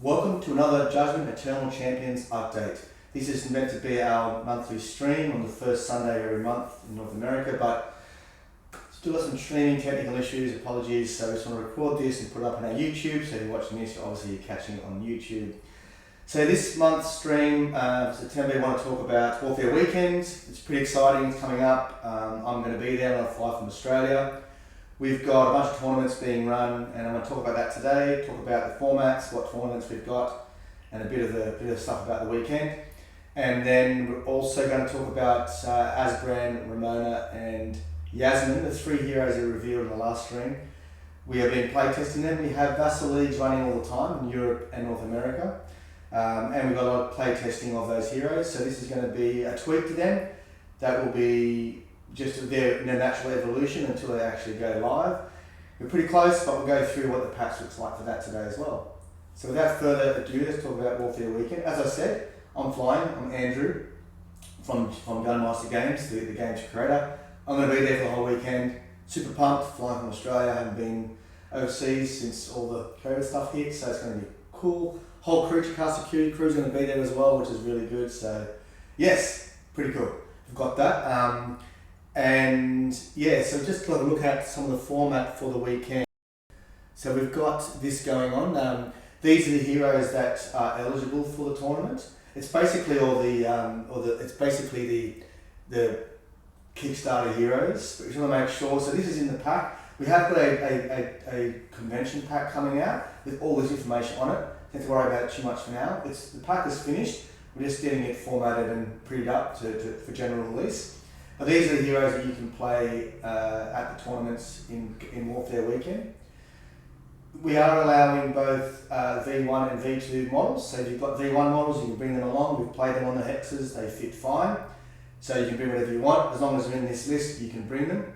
Welcome to another Judgement Eternal Champions update. This is meant to be our monthly stream on the first Sunday of every month in North America, but still got some streaming technical issues, apologies, so I just want to record this and put it up on our YouTube, so if you're watching this, obviously you're catching it on YouTube. So this month's stream, September, we want to talk about Warfaire Weekend. It's pretty exciting, it's coming up. I'm going to be there on a flight from Australia. We've got a bunch of tournaments being run, and I'm going to talk about that today, talk about the formats, what tournaments we've got, and a bit of stuff about the weekend. And then we're also going to talk about Asbrand, Ramona and Yasmin, the three heroes that were revealed in the last stream. We have been playtesting them. We have Vassal Leagues running all the time in Europe and North America. And we've got a lot of playtesting of those heroes, so this is going to be a tweak to them that will be just their natural evolution until they actually go live. We're pretty close, but we'll go through what the patch looks like for that today as well. So without further ado, let's talk about Warfare Weekend. As I said, I'm flying. I'm Andrew from Gunmaster Games, the game's creator. I'm going to be there for the whole weekend. Super pumped, flying from Australia. I haven't been overseas since all the COVID stuff hit, so it's going to be cool. Whole creature cast security crew's going to be there as well, which is really good. So yes, pretty cool. We've got that. And yeah, so just to have a look at some of the format for the weekend. So we've got this going on. These are the heroes that are eligible for the tournament. It's basically all the Kickstarter heroes, but we just want to make sure. So this is in the pack. We have got a convention pack coming out with all this information on it. Don't have to worry about it too much for now. The pack is finished. We're just getting it formatted and printed up for general release. But these are the heroes that you can play at the tournaments in Warfare Weekend. We are allowing both V1 and V2 models. So if you've got V1 models, you can bring them along. We've played them on the hexes, they fit fine. So you can bring whatever you want. As long as they're in this list, you can bring them,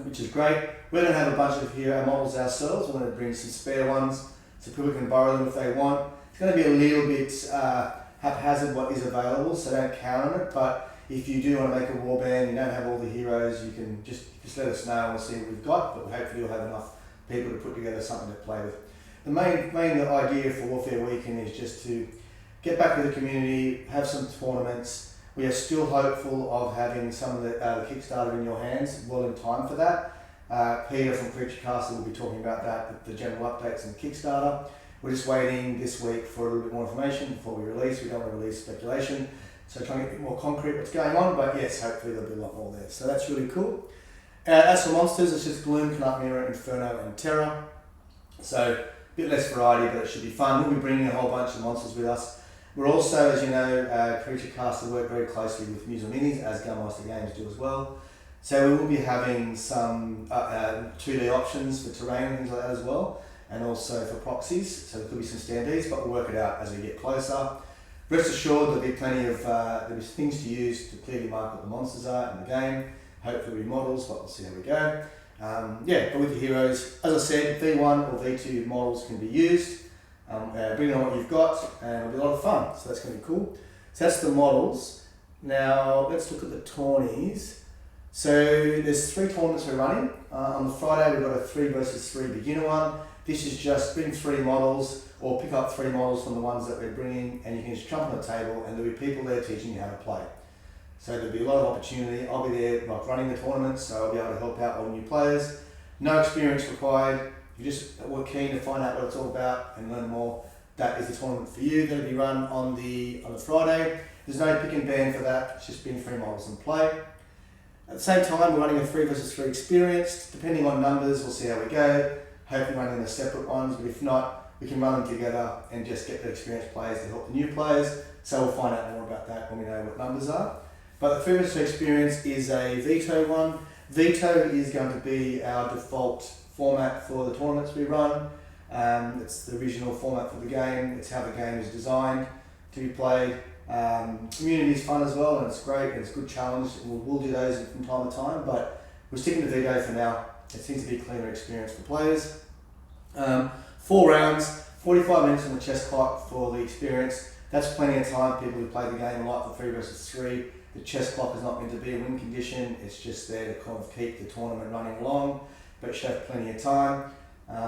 which is great. We're going to have a bunch of hero models ourselves. We're going to bring some spare ones so people can borrow them if they want. It's going to be a little bit haphazard what is available, so don't count on it. But if you do want to make a warband, you don't have all the heroes, you can just let us know and we'll see what we've got, but hopefully you'll have enough people to put together something to play with. The main idea for Warfare Weekend is just to get back with the community, have some tournaments. We are still hopeful of having some of the Kickstarter in your hands well in time for that. Peter from Creature Castle will be talking about that, the general updates on Kickstarter. We're just waiting this week for a little bit more information before we release. We don't want to release speculation. So trying to get a bit more concrete what's going on, but yes, hopefully there'll be a lot more there. So that's really cool. As for monsters, it's just Gloom, Mirror, Inferno, and Terror. So a bit less variety, but it should be fun. We'll be bringing a whole bunch of monsters with us. We're also, as you know, Creature Castle work very closely with Muse and Minis, as Gunmaster Games do as well. So we will be having some 2D options for terrain and things like that as well, and also for proxies. So there could be some standees, but we'll work it out as we get closer. Rest assured there'll be plenty of there'll be things to use to clearly mark what the monsters are in the game. Hopefully remodels, but we'll see how we go. But with the heroes, as I said, V1 or V2 models can be used. Bring on what you've got and it'll be a lot of fun. So that's going to be cool. So that's the models. Now let's look at the tawnies. So there's 3 tournaments we're running. On the Friday we've got a 3 versus 3 beginner one. This is just bring 3 models or pick up 3 models from the ones that we're bringing, and you can just jump on the table and there'll be people there teaching you how to play. So there'll be a lot of opportunity. I'll be there running the tournament, so I'll be able to help out all new players. No experience required. If you just were keen to find out what it's all about and learn more, that is the tournament for you. That'll be run on the Friday. There's no pick and ban for that. It's just bring 3 models and play. At the same time, we're running a 3 versus 3 experience. Depending on numbers, we'll see how we go. Hopefully running the separate ones, but if not, we can run them together and just get the experienced players to help the new players. So we'll find out more about that when we know what numbers are. But the 3 versus 3 experience is a veto one. Veto is going to be our default format for the tournaments we run. It's the original format for the game. It's how the game is designed to be played. Community is fun as well, and it's great. It's a good challenge. We'll do those from time to time, but we're sticking to veto for now. It seems to be a cleaner experience for players. 4 rounds, 45 minutes on the chess clock for the experience. That's plenty of time. People who play the game like the 3 versus 3. The chess clock is not meant to be a win condition. It's just there to kind of keep the tournament running along, but you should have plenty of time.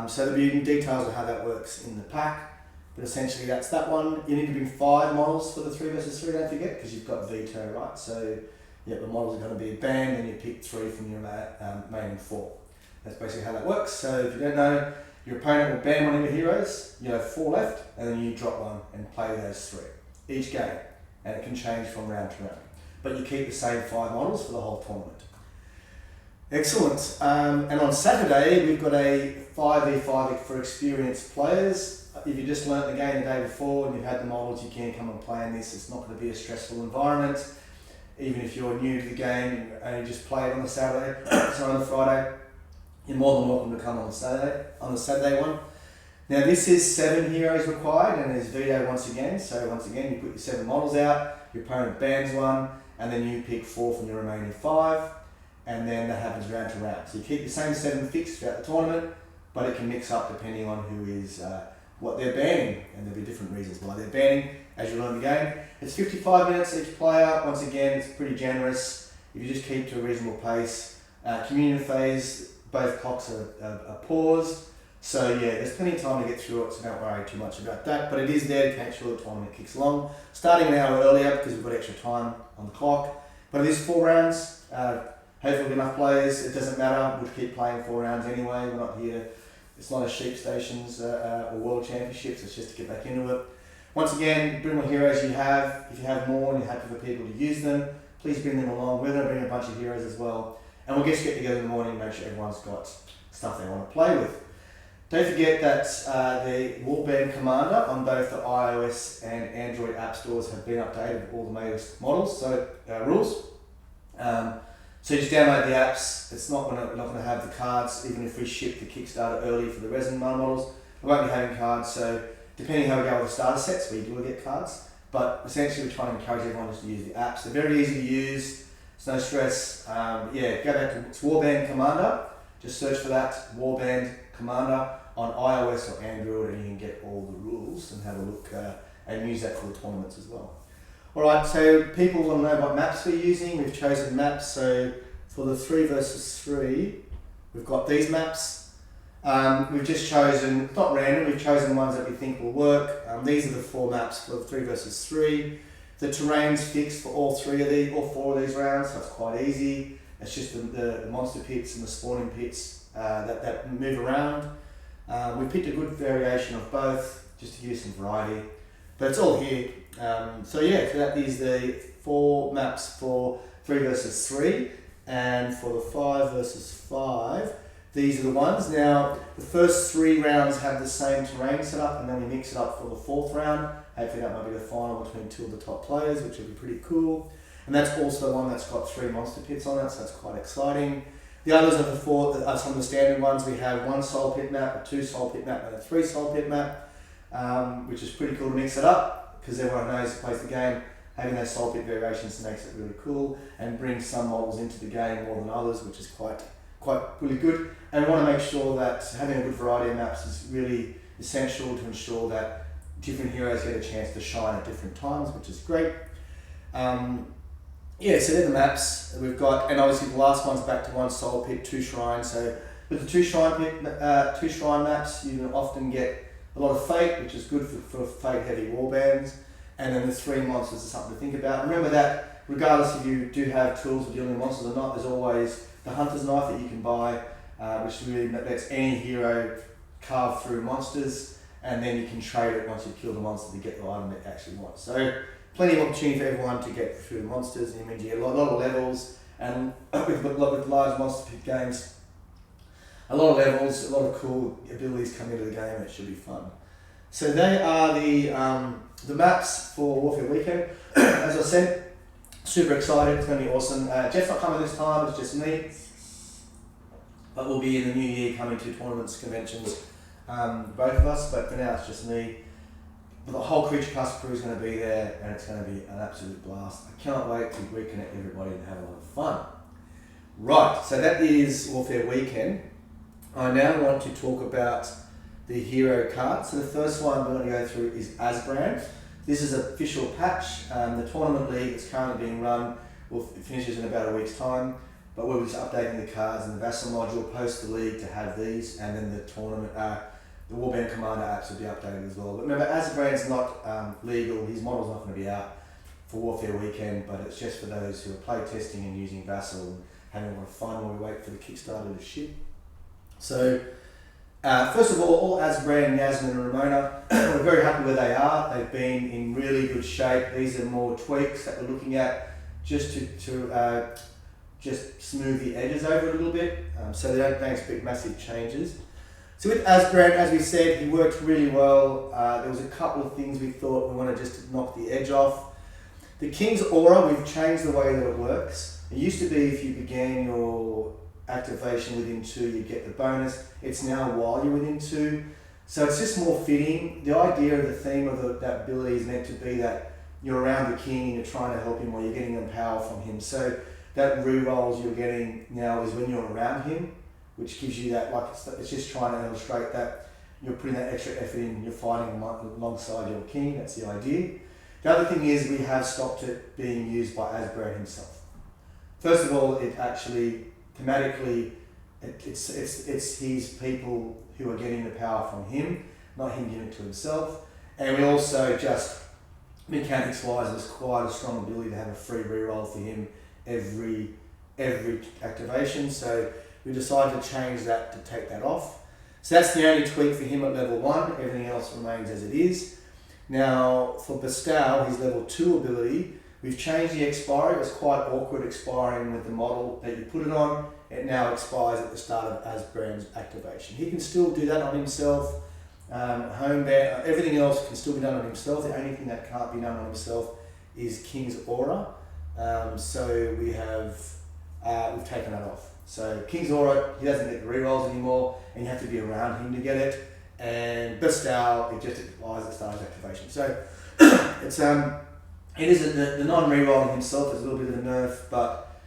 So there'll be details of how that works in the pack. But essentially that's that one. You need to bring 5 models for the 3 versus 3, don't forget, because you've got veto, right? So yeah, the models are going to be a band, and you pick 3 from your remaining 4. That's basically how that works. So if you don't know, your opponent will ban one of your heroes, you have 4 left, and then you drop one and play those 3 each game, and it can change from round to round. But you keep the same 5 models for the whole tournament. Excellent. And on Saturday, we've got a 5v5 for experienced players. If you just learnt the game the day before and you've had the models, you can come and play in this. It's not going to be a stressful environment. Even if you're new to the game and you just play it on the Saturday, so on the Friday, you're more than welcome to come on the Saturday one. Now this is 7 heroes required, and there's veto once again. So once again, you put your 7 models out, your opponent bans one, and then you pick 4 from your remaining 5, and then that happens round to round. So you keep the same 7 fixed throughout the tournament, but it can mix up depending on who is what they're banning, and there'll be different reasons why they're banning as you learn the game. It's 55 minutes each player. Once again, it's pretty generous if you just keep to a reasonable pace. Communion phase, both clocks are paused. So yeah, there's plenty of time to get through it, so don't worry too much about that. But it is there to make sure the tournament kicks along. Starting an hour earlier because we've got extra time on the clock. But it is 4 rounds. Hopefully we've got enough players. It doesn't matter, we'll keep playing 4 rounds anyway. We're not here, it's not a sheep stations or world championships, it's just to get back into it. Once again, bring what heroes you have. If you have more and you're happy for people to use them, please bring them along. We're going to bring a bunch of heroes as well. And we'll just get together in the morning and make sure everyone's got stuff they want to play with. Don't forget that the Warband Commander on both the iOS and Android app stores have been updated with all the latest models, so rules. So just download the apps. It's not going to have the cards, even if we ship the Kickstarter early for the resin models. We won't be having cards, so depending how we go with the starter sets, we do get cards. But essentially, we're trying to encourage everyone just to use the apps. They're very easy to use. It's no stress. Yeah, go back to it's Warband Commander. Just search for that, Warband Commander, on iOS or Android, and you can get all the rules and have a look and use that for the tournaments as well. Alright, so people want to know what maps we're using. We've chosen maps, so for the 3 versus 3, we've got these maps. We've just chosen, not random, we've chosen ones that we think will work. These are the 4 maps for the 3 versus 3. The terrain's fixed for all 4 of these rounds, so it's quite easy. It's just the monster pits and the spawning pits that move around. We picked a good variation of both, just to give you some variety, but it's all here. So yeah, so that is the 4 maps for 3 versus 3, and for the 5 versus 5, these are the ones. Now, the first 3 rounds have the same terrain set up, and then we mix it up for the 4th round. Hopefully that might be the final between 2 of the top players, which will be pretty cool. And that's also the one that's got 3 monster pits on it, so that's quite exciting. The others are the 4, are some of the standard ones. We have 1 soul pit map, a 2 soul pit map, and a 3 soul pit map, which is pretty cool to mix it up, because everyone knows who plays the game. Having those soul pit variations makes it really cool, and brings some models into the game more than others, which is quite really good. And we want to make sure that having a good variety of maps is really essential to ensure that different heroes get a chance to shine at different times, which is great. Yeah, so they're the maps we've got, and obviously the last one's back to 1 soul pit, 2 shrines. So with the 2 shrine maps, you often get a lot of fate, which is good for fate heavy warbands, and then the 3 monsters is something to think about. Remember that regardless if you do have tools for dealing with monsters or not, there's always the hunter's knife that you can buy, which really lets any hero carve through monsters, and then you can trade it once you've killed a monster to get the item that you actually want. So plenty of opportunity for everyone to get through the monsters, and it means you get a lot of levels, and with large monster pit games, a lot of levels, a lot of cool abilities come into the game, and it should be fun. So they are the maps for Warfaire Weekend. As I said, super excited, it's going to be awesome. Jeff's not coming this time, it's just me, but we'll be in the new year coming to tournaments, conventions, both of us, but for now it's just me. But the whole Creature Cast crew is going to be there, and it's going to be an absolute blast. I cannot wait to reconnect everybody and have a lot of fun. Right, so that is Warfaire Weekend. I now want to talk about the hero cards. So the first one we're going to go through is Asbrand. This is an official patch. The tournament league that's currently being run finishes in about a week's time, but we're just updating the cards, and the Vassal module post the league to have these, and then the tournament, the the Warband Commander apps will be updated as well. But remember, Asbrand's not legal, his model's not going to be out for Warfaire Weekend, but it's just for those who are play testing and using Vassal and having a fun while we wait for the Kickstarter to ship. So, first of all Asbrand, Yasmin and Ramona, we're very happy where they are. They've been in really good shape. These are more tweaks that we're looking at just to just smooth the edges over a little bit, so they don't expect massive changes. So with Asbrand, as we said, he worked really well. There was a couple of things we thought we wanted just to knock the edge off. The King's Aura, we've changed the way that it works. It used to be if you began your activation within 2, you get the bonus. It's now while you're within 2. So it's just more fitting. The idea of the theme of that ability is meant to be that you're around the king and you're trying to help him or you're getting the power from him. So that re-rolls you're getting now is when you're around him, which gives you that, like it's just trying to illustrate that you're putting that extra effort in, you're fighting alongside your king. That's the idea. The other thing is we have stopped it being used by Asbrand himself. First of all, it actually thematically it's his people who are getting the power from him, not him giving it to himself. And we also just mechanics wise, there's quite a strong ability to have a free reroll for him every activation. So we decided to change that to take that off. So that's the only tweak for him at level 1. Everything else remains as it is. Now for Bestow, his level 2 ability, we've changed the expiry. It was quite awkward expiring with the model that you put it on. It now expires at the start of Asbrand's activation. He can still do that on himself. Home ban, everything else can still be done on himself. The only thing that can't be done on himself is King's Aura. So we've taken that off. So King's Aura, he doesn't get the rerolls anymore, and you have to be around him to get it. And Bestow, it just expires at the start of activation. So it is the non-rerolling himself is a little bit of a nerf, but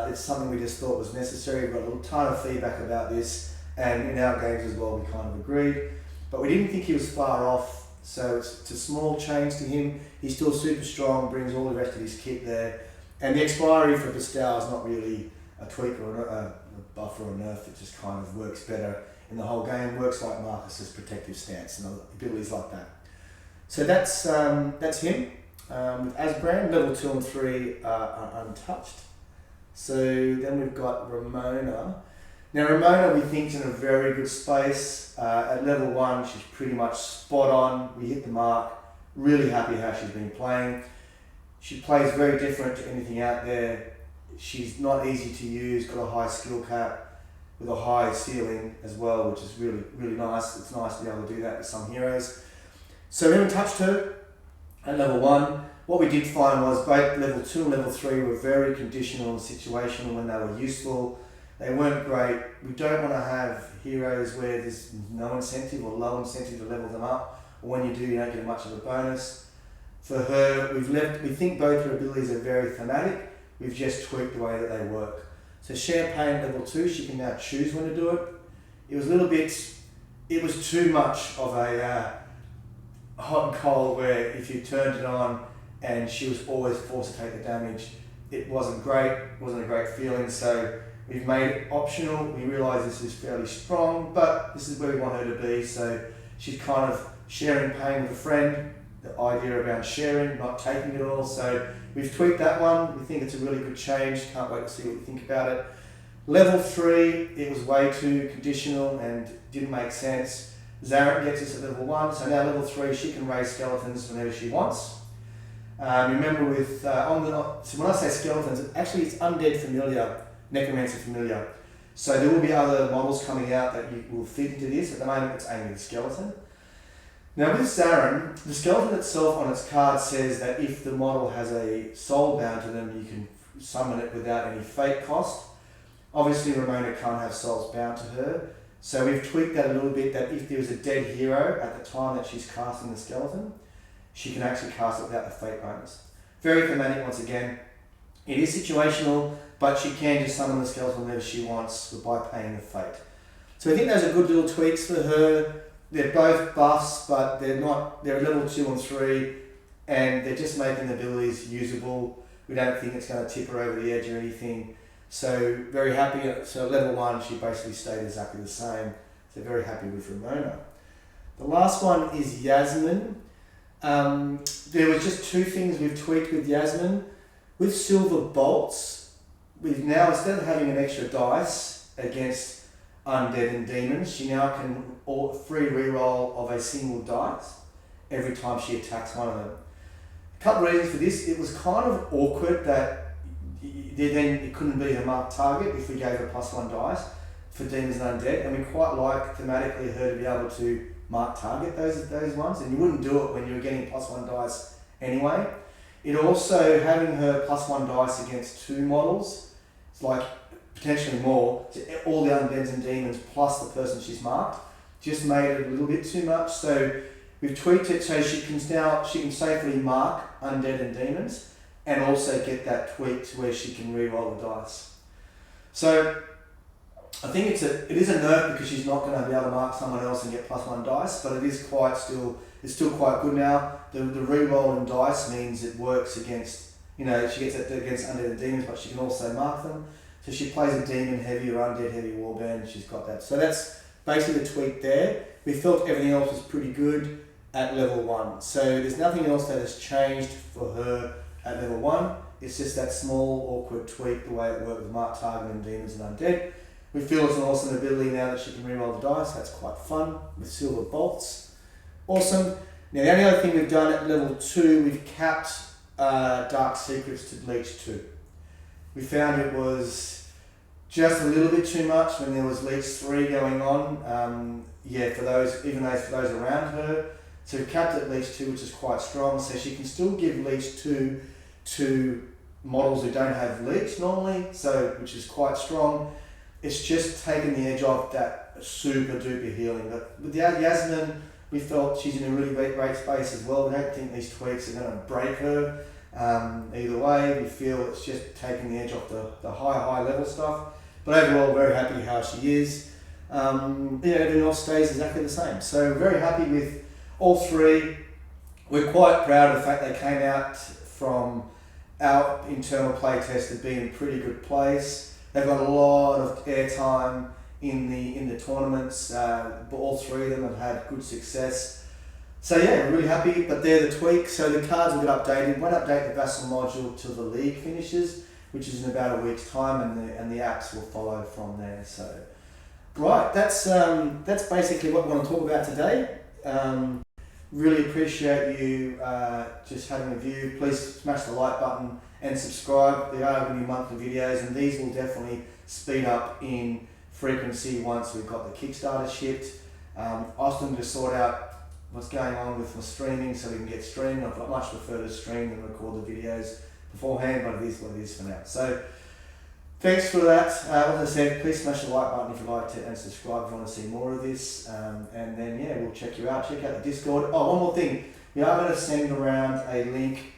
it's something we just thought was necessary. We've got a ton of feedback about this, and in our games as well, we kind of agreed. But we didn't think he was far off, so it's a small change to him. He's still super strong, brings all the rest of his kit there. And the expiry for Bestow is not really a tweak or a buff or a nerf, it just kind of works better in the whole game, works like Marcus's protective stance and abilities like that. So that's him. With Asbrand, level 2 and 3 are untouched. So then we've got Ramona. Now Ramona we think is in a very good space. At level 1 she's pretty much spot on, we hit the mark, really happy how she's been playing. She plays very different to anything out there. She's not easy to use, got a high skill cap with a high ceiling as well, which is really, really nice. It's nice to be able to do that with some heroes. So we haven't touched her at level 1. What we did find was both level 2 and level 3 were very conditional and situational when they were useful. They weren't great. We don't want to have heroes where there's no incentive or low incentive to level them up, or when you do, you don't get much of a bonus. For her, we think both her abilities are very thematic. We've just tweaked the way that they work. So Champagne level 2, she can now choose when to do it. It was too much of a hot and cold where if you turned it on and she was always forced to take the damage, it wasn't great, wasn't a great feeling. So we've made it optional. We realise this is fairly strong, but this is where we want her to be. So she's kind of sharing pain with a friend, the idea around sharing, not taking it all. So we've tweaked that one. We think it's a really good change. Can't wait to see what you think about it. Level 3, it was way too conditional and didn't make sense. Zaret gets us at level 1, so now level 3 she can raise skeletons whenever she wants. Remember with, so when I say skeletons, actually it's undead familiar, necromancer familiar. So there will be other models coming out that you will fit into this. At the moment it's aiming at the skeleton. Now with Zaret, the skeleton itself on its card says that if the model has a soul bound to them, you can summon it without any fate cost. Obviously Ramona can't have souls bound to her, so we've tweaked that a little bit, that if there was a dead hero at the time that she's casting the skeleton, she can actually cast it without the fate bonus. Very thematic once again. It is situational, but she can just summon the skeleton whenever she wants by paying the fate. So I think those are good little tweaks for her. They're both buffs, but they're level 2 and 3, and they're just making the abilities usable. We don't think it's going to tip her over the edge or anything. So very happy. So level 1, she basically stayed exactly the same. So very happy with Ramona. The last one is Yasmin. There was just two things we've tweaked with Yasmin. With silver bolts, we've now, instead of having an extra dice against undead and demons, she now can free reroll of a single dice every time she attacks one of them. A couple of reasons for this. It was kind of awkward that then it couldn't be her marked target if we gave her +1 dice for demons and undead, and we quite like thematically her to be able to mark target those ones, and you wouldn't do it when you were getting +1 dice anyway. It also, having her +1 dice against 2 models, it's like potentially more, all the undeads and demons plus the person she's marked, just made it a little bit too much. So we've tweaked it so she can safely mark undead and demons, and also get that tweak to where she can re-roll the dice. So I think it is a nerf because she's not going to be able to mark someone else and get +1 dice, but it is it's still quite good now. The re-roll in dice means it works against, she gets it against undead and demons, but she can also mark them. So she plays a demon heavy or undead heavy warband, she's got that. So that's basically the tweak there. We felt everything else was pretty good at level 1. So there's nothing else that has changed for her at level 1. It's just that small awkward tweak, the way it worked with mark target and demons and undead. We feel it's an awesome ability now that she can reroll the dice. That's quite fun with silver bolts. Awesome. Now the only other thing we've done at level 2, we've capped Dark Secrets to Leech 2. We found it was just a little bit too much when there was Leech 3 going on. For those around her. So we capped it at Leech 2, which is quite strong. So she can still give Leech 2 to models who don't have Leech normally, which is quite strong. It's just taken the edge off that super duper healing. But with the Yasmin, we felt she's in a really great space as well. We don't think these tweaks are going to break her. Either way, we feel it's just taking the edge off the high level stuff. But overall, very happy how she is. Everything else stays exactly the same. So very happy with all 3. We're quite proud of the fact they came out from our internal play test to be in a pretty good place. They've got a lot of airtime in the tournaments, but all 3 of them have had good success. So yeah, we're really happy, but they're the tweaks. So the cards will get updated. Won't update the Vassal module till the league finishes, which is in about a week's time, and the apps will follow from there. So, right, that's basically what we want to talk about today. Really appreciate you just having a view. Please smash the like button and subscribe. There are going to be monthly videos, and these will definitely speed up in frequency once we've got the Kickstarter shipped. I still need to sort out what's going on with my streaming so we can get streaming. I'd much prefer to stream than record the videos beforehand, but it is what it is for now. So thanks for that. As I said, please smash the like button if you liked it and subscribe if you want to see more of this. And then, we'll check you out. Check out the Discord. Oh, one more thing. We are going to send around a link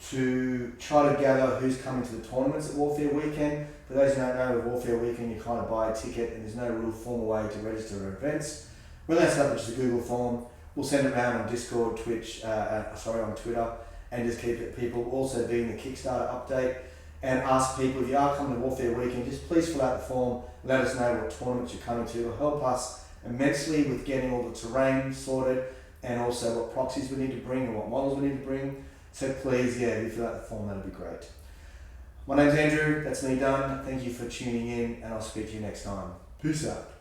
to try to gather who's coming to the tournaments at Warfaire Weekend. For those who don't know, with Warfaire Weekend, you kind of buy a ticket and there's no real formal way to register for events. We're going to set up just a Google form. We'll send it around on Discord, Twitch, on Twitter, and just keep it. People also be in the Kickstarter update. And ask people, if you are coming to Warfare Weekend, just please fill out the form, let us know what tournaments you're coming to. It'll help us immensely with getting all the terrain sorted, and also what proxies we need to bring and what models we need to bring. So please, if you fill out the form, that'll be great. My name's Andrew, that's me done. Thank you for tuning in, and I'll speak to you next time. Peace out.